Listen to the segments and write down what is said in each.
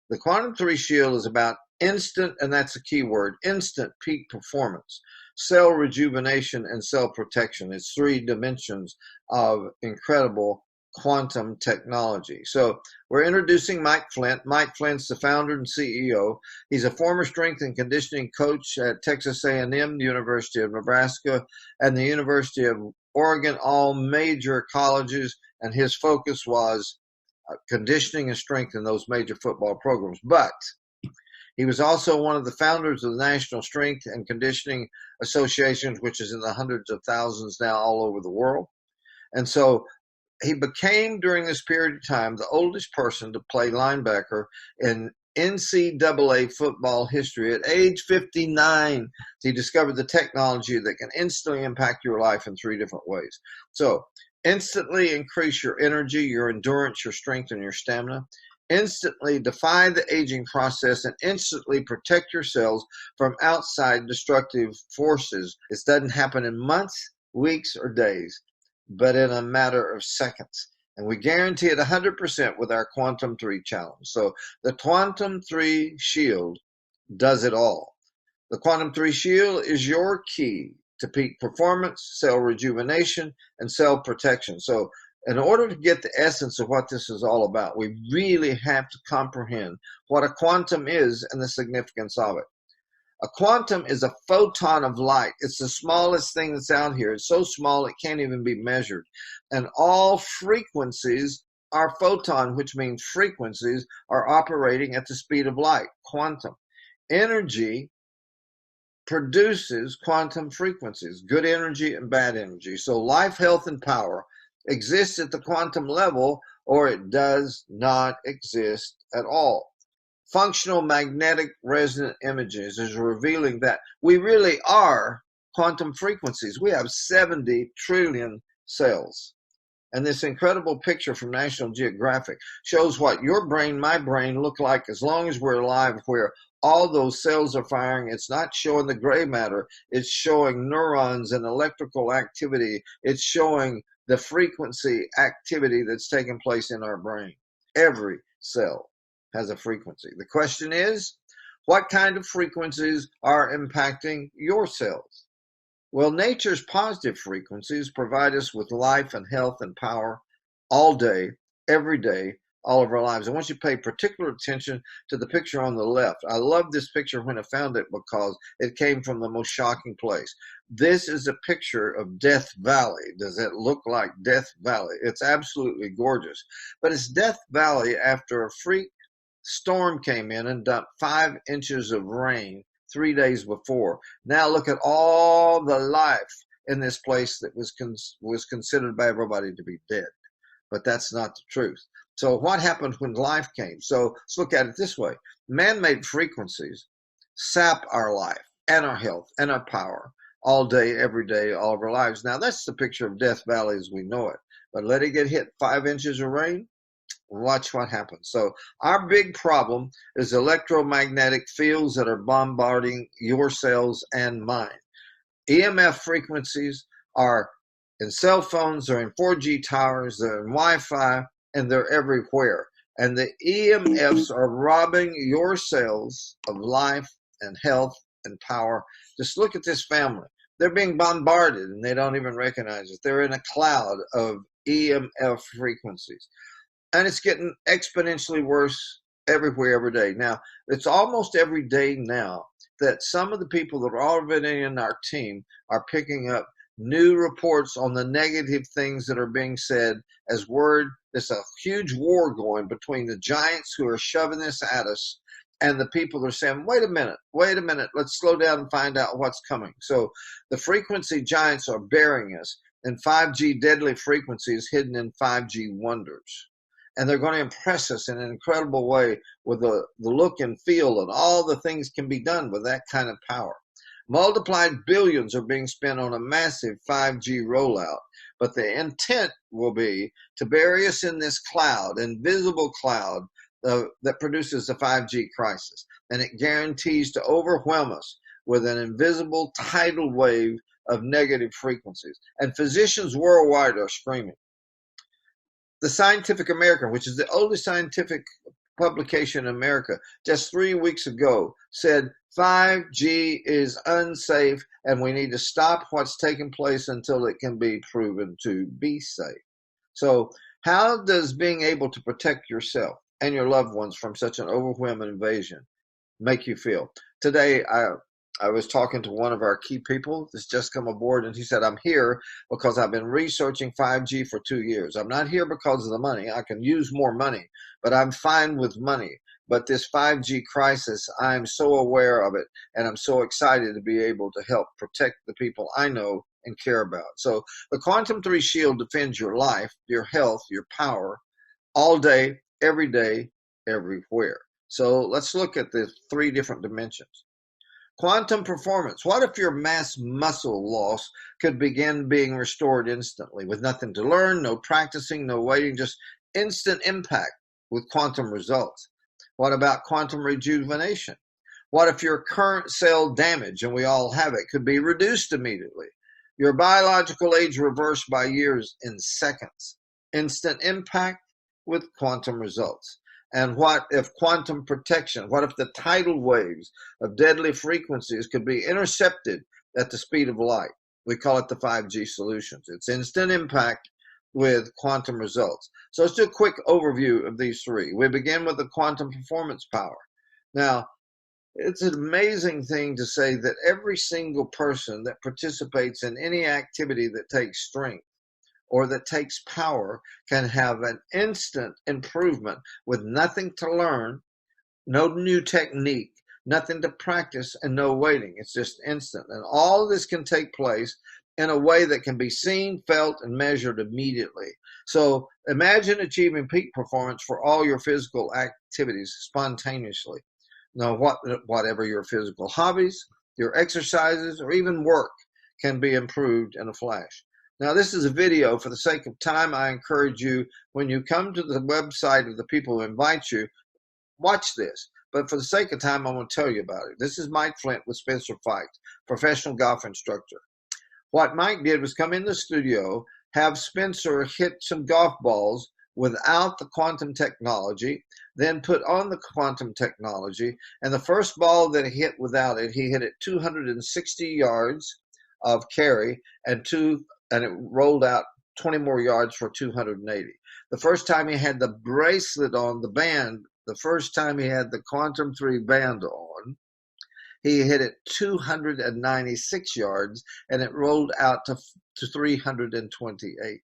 The Quantum 3 Shield is about instant, and that's a key word, instant peak performance, cell rejuvenation, and cell protection. It's 3 dimensions of incredible quantum technology. So we're introducing Mike Flint. Mike Flint's the founder and CEO. He's a former strength and conditioning coach at Texas A&M, the University of Nebraska, and the University of Oregon, all major colleges, and his focus was conditioning and strength in those major football programs. But he was also one of the founders of the National Strength and Conditioning Association, which is in the hundreds of thousands now all over the world. And so he became, during this period of time, the oldest person to play linebacker in NCAA football history. At age 59, he discovered the technology that can instantly impact your life in 3 different ways. So instantly increase your energy, your endurance, your strength, and your stamina. Instantly defy the aging process and instantly protect your cells from outside destructive forces. This doesn't happen in months, weeks, or days, but in a matter of seconds. And we guarantee it 100% with our Quantum 3 challenge. So the Quantum 3 Shield does it all. The Quantum 3 Shield is your key to peak performance, cell rejuvenation, and cell protection. So in order to get the essence of what this is all about, we really have to comprehend what a quantum is and the significance of it. A quantum is a photon of light. It's the smallest thing that's out here. It's so small it can't even be measured. And all frequencies are photon, which means frequencies are operating at the speed of light, quantum. Energy produces quantum frequencies, good energy and bad energy. So life, health, and power exists at the quantum level, or it does not exist at all. Functional magnetic resonant images is revealing that we really are quantum frequencies. We have 70 trillion cells. And this incredible picture from National Geographic shows what your brain, my brain, look like as long as we're alive, where all those cells are firing. It's not showing the gray matter. It's showing neurons and electrical activity. It's showing the frequency activity that's taking place in our brain. Every cell has a frequency. The question is, what kind of frequencies are impacting your cells? Well, nature's positive frequencies provide us with life and health and power all day, every day, all of our lives. I want you to pay particular attention to the picture on the left. I love this picture when I found it because it came from the most shocking place. This is a picture of Death Valley. Does it look like Death Valley? It's absolutely gorgeous. But it's Death Valley after a freak storm came in and dumped 5 inches of rain 3 days before. Now look at all the life in this place that was considered by everybody to be dead. But that's not the truth. So what happened when life came? So let's look at it this way. Man-made frequencies sap our life and our health and our power all day, every day, all of our lives. Now that's the picture of Death Valley as we know it. But let it get hit 5 inches of rain, watch what happens. So our big problem is electromagnetic fields that are bombarding your cells and mine. EMF frequencies are in cell phones, they're in 4G towers, they're in Wi-Fi, and they're everywhere. And the EMFs are robbing your cells of life and health and power. Just look at this family. They're being bombarded and they don't even recognize it. They're in a cloud of EMF frequencies. And it's getting exponentially worse everywhere, every day. Now, it's almost every day now that some of the people that are already in our team are picking up new reports on the negative things that are being said as word. There's a huge war going between the giants who are shoving this at us and the people that are saying, wait a minute, let's slow down and find out what's coming. So the frequency giants are burying us in 5G deadly frequencies hidden in 5G wonders. And they're going to impress us in an incredible way with the look and feel, and all the things can be done with that kind of power. Multiplied billions are being spent on a massive 5G rollout, but the intent will be to bury us in this cloud, invisible cloud that produces the 5G crisis. And it guarantees to overwhelm us with an invisible tidal wave of negative frequencies. And physicians worldwide are screaming. The Scientific American, which is the oldest scientific publication in America just 3 weeks ago said 5G is unsafe and we need to stop what's taking place until it can be proven to be safe. So how does being able to protect yourself and your loved ones from such an overwhelming invasion make you feel? Today, I was talking to one of our key people that's just come aboard, and he said, I'm here because I've been researching 5G for 2 years. I'm not here because of the money. I can use more money, but I'm fine with money. But this 5G crisis, I'm so aware of it, and I'm so excited to be able to help protect the people I know and care about. So the Quantum 3 Shield defends your life, your health, your power, all day, everywhere. So let's look at the 3 different dimensions. Quantum performance. What if your mass muscle loss could begin being restored instantly with nothing to learn, no practicing, no waiting, just instant impact with quantum results? What about quantum rejuvenation? What if your current cell damage, and we all have it, could be reduced immediately? Your biological age reversed by years in seconds. Instant impact with quantum results. And what if quantum protection? What if the tidal waves of deadly frequencies could be intercepted at the speed of light? We call it the 5G solutions. It's instant impact with quantum results. So let's do a quick overview of these 3. We begin with the quantum performance power. Now, it's an amazing thing to say that every single person that participates in any activity that takes strength or that takes power can have an instant improvement with nothing to learn, no new technique, nothing to practice, and no waiting. It's just instant. And all of this can take place in a way that can be seen, felt, and measured immediately. So imagine achieving peak performance for all your physical activities spontaneously. Now, whatever your physical hobbies, your exercises, or even work can be improved in a flash. Now, this is a video. For the sake of time, I encourage you, when you come to the website of the people who invite you, watch this. But for the sake of time, I'm going to tell you about it. This is Mike Flint with Spencer Fikes, professional golf instructor. What Mike did was come in the studio, have Spencer hit some golf balls without the quantum technology, then put on the quantum technology, and the first ball that he hit without it, he hit it 260 yards of carry, and it rolled out 20 more yards for 280. The first time he had the bracelet on, the band, the first time he had the Quantum 3 band on, he hit it 296 yards, and it rolled out to 328.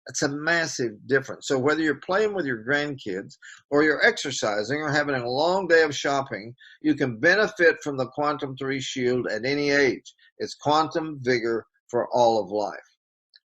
That's a massive difference. So whether you're playing with your grandkids or you're exercising or having a long day of shopping, you can benefit from the Quantum 3 Shield at any age. It's quantum vigor for all of life.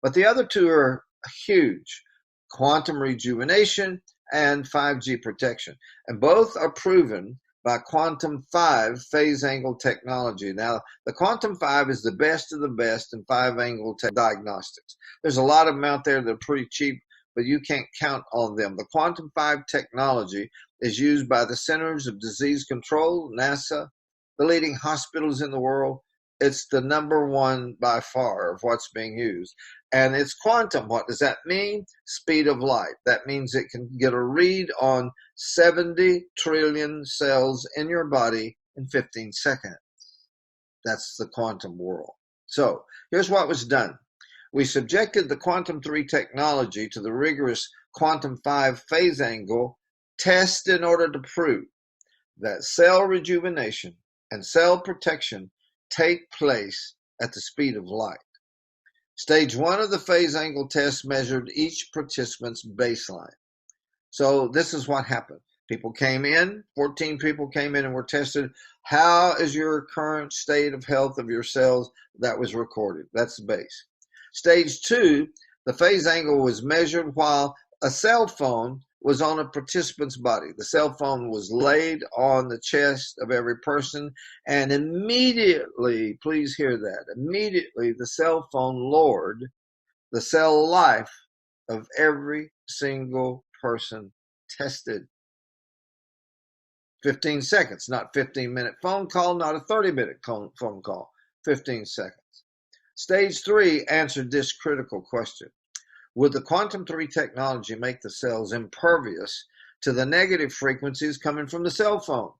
But the other 2 are huge: quantum rejuvenation and 5G protection. And both are proven by Quantum 5 phase angle technology. Now, the Quantum 5 is the best of the best in 5 angle diagnostics. There's a lot of them out there that are pretty cheap, but you can't count on them. The Quantum 5 technology is used by the Centers of Disease Control, NASA, the leading hospitals in the world. It's the #1 by far of what's being used. And it's quantum. What does that mean? Speed of light. That means it can get a read on 70 trillion cells in your body in 15 seconds. That's the quantum world. So here's what was done. We subjected the Quantum 3 technology to the rigorous Quantum 5 phase angle test in order to prove that cell rejuvenation and cell protection take place at the speed of light. Stage 1 of the phase angle test measured each participant's baseline. So this is what happened. People came in, 14 people came in and were tested. How is your current state of health of your cells? That was recorded. That's the base. Stage 2, the phase angle was measured while a cell phone was on a participant's body. The cell phone was laid on the chest of every person, and immediately, please hear that, immediately the cell phone lowered the cell life of every single person tested. 15 seconds, not 15-minute phone call, not a 30-minute phone call, 15 seconds. Stage 3 answered this critical question. Would the Quantum 3 technology make the cells impervious to the negative frequencies coming from the cell phone.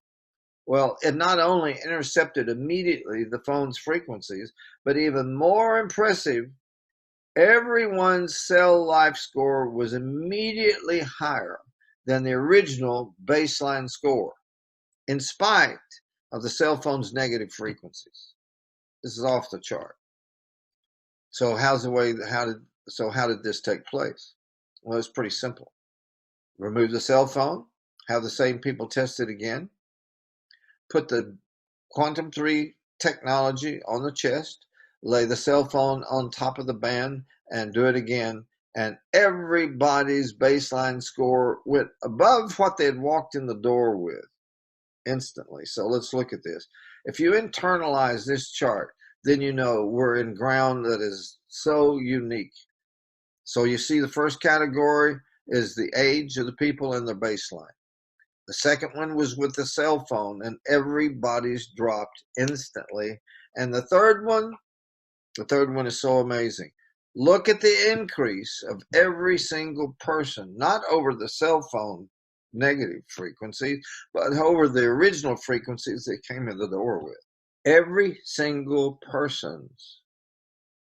Well, it not only intercepted immediately the phone's frequencies, but even more impressive, everyone's cell life score was immediately higher than the original baseline score, in spite of the cell phone's negative frequencies. This is off the chart. So how did this take place? Well, it's pretty simple. Remove the cell phone, have the same people test it again, put the Quantum3 technology on the chest, lay the cell phone on top of the band, and do it again. And everybody's baseline score went above what they had walked in the door with instantly. So let's look at this. If you internalize this chart, then you know we're in ground that is so unique. So you see the first category is the age of the people and their baseline. The second one was with the cell phone, and everybody's dropped instantly. And the third one is so amazing. Look at the increase of every single person, not over the cell phone negative frequencies, but over the original frequencies they came in the door with. Every single person's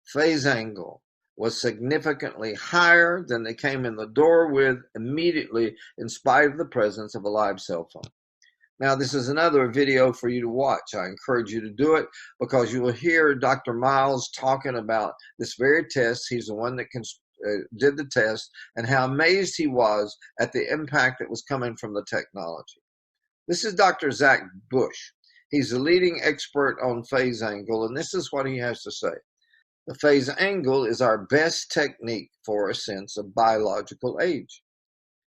phase angle was significantly higher than they came in the door with immediately, in spite of the presence of a live cell phone. Now, this is another video for you to watch. I encourage you to do it because you will hear Dr. Miles talking about this very test. He's the one that did the test, and how amazed he was at the impact that was coming from the technology. This is Dr. Zach Bush. He's the leading expert on phase angle, and this is what he has to say. The phase angle is our best technique for a sense of biological age.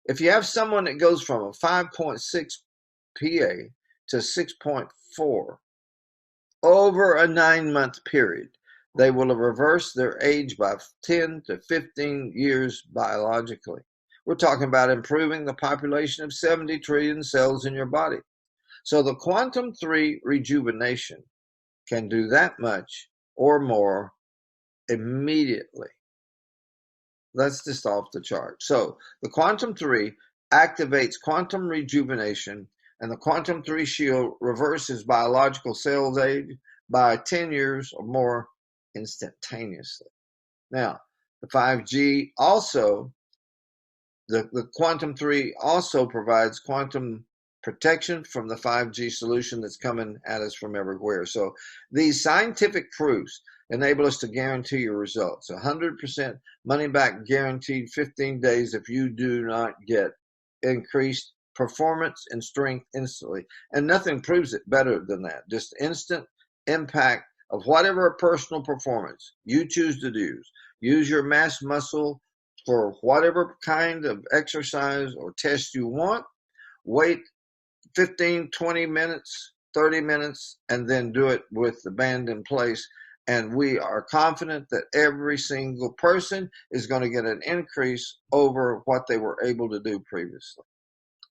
If you have someone that goes from a 5.6 PA to 6.4 over a 9-month period, they will have reversed their age by 10 to 15 years biologically. We're talking about improving the population of 70 trillion cells in your body. So the Quantum3 rejuvenation can do that much or more immediately. That's just off the chart. So the Quantum3 activates quantum rejuvenation, and the Quantum3 shield reverses biological cells age by 10 years or more instantaneously. Now, the 5G also, the Quantum3 also provides quantum protection from the 5G solution that's coming at us from everywhere. So these scientific proofs enable us to guarantee your results. 100% money back guaranteed 15 days if you do not get increased performance and strength instantly. And nothing proves it better than that. Just instant impact of whatever personal performance you choose to use. Use your mass muscle for whatever kind of exercise or test you want. Wait 15, 20 minutes, 30 minutes, and then do it with the band in place. And we are confident that every single person is going to get an increase over what they were able to do previously.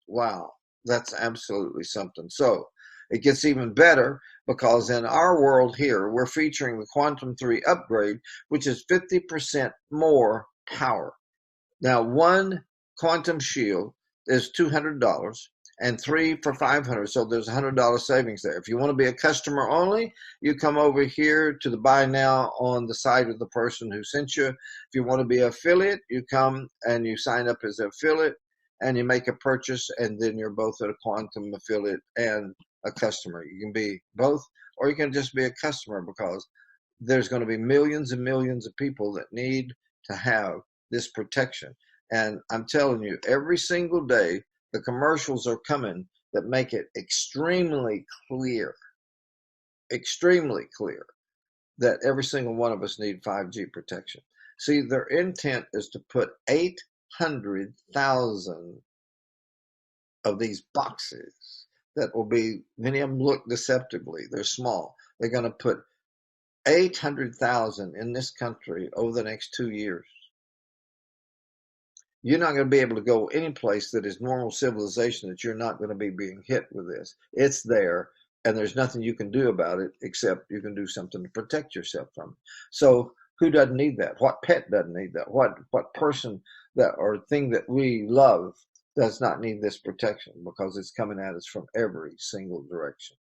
Wow, that's absolutely something. So it gets even better because in our world here, we're featuring the Quantum3 upgrade, which is 50% more power. Now, one quantum shield is $200 and 3 for $500. So there's $100 savings there. If you want to be a customer only, you come over here to the buy now on the site of the person who sent you. If you want to be an affiliate, you come and you sign up as an affiliate and you make a purchase, and then you're both a quantum affiliate and a customer. You can be both, or you can just be a customer, because there's going to be millions and millions of people that need to have this protection. And I'm telling you, every single day, the commercials are coming that make it extremely clear that every single one of us need 5G protection. See, their intent is to put 800,000 of these boxes that will be, many of them look deceptively, they're small. They're going to put 800,000 in this country over the next 2 years. You're not going to be able to go any place that is normal civilization that you're not going to be being hit with this. It's there, and there's nothing you can do about it except you can do something to protect yourself from it. So who doesn't need that? What pet doesn't need that? What person that or thing that we love does not need this protection because it's coming at us from every single direction.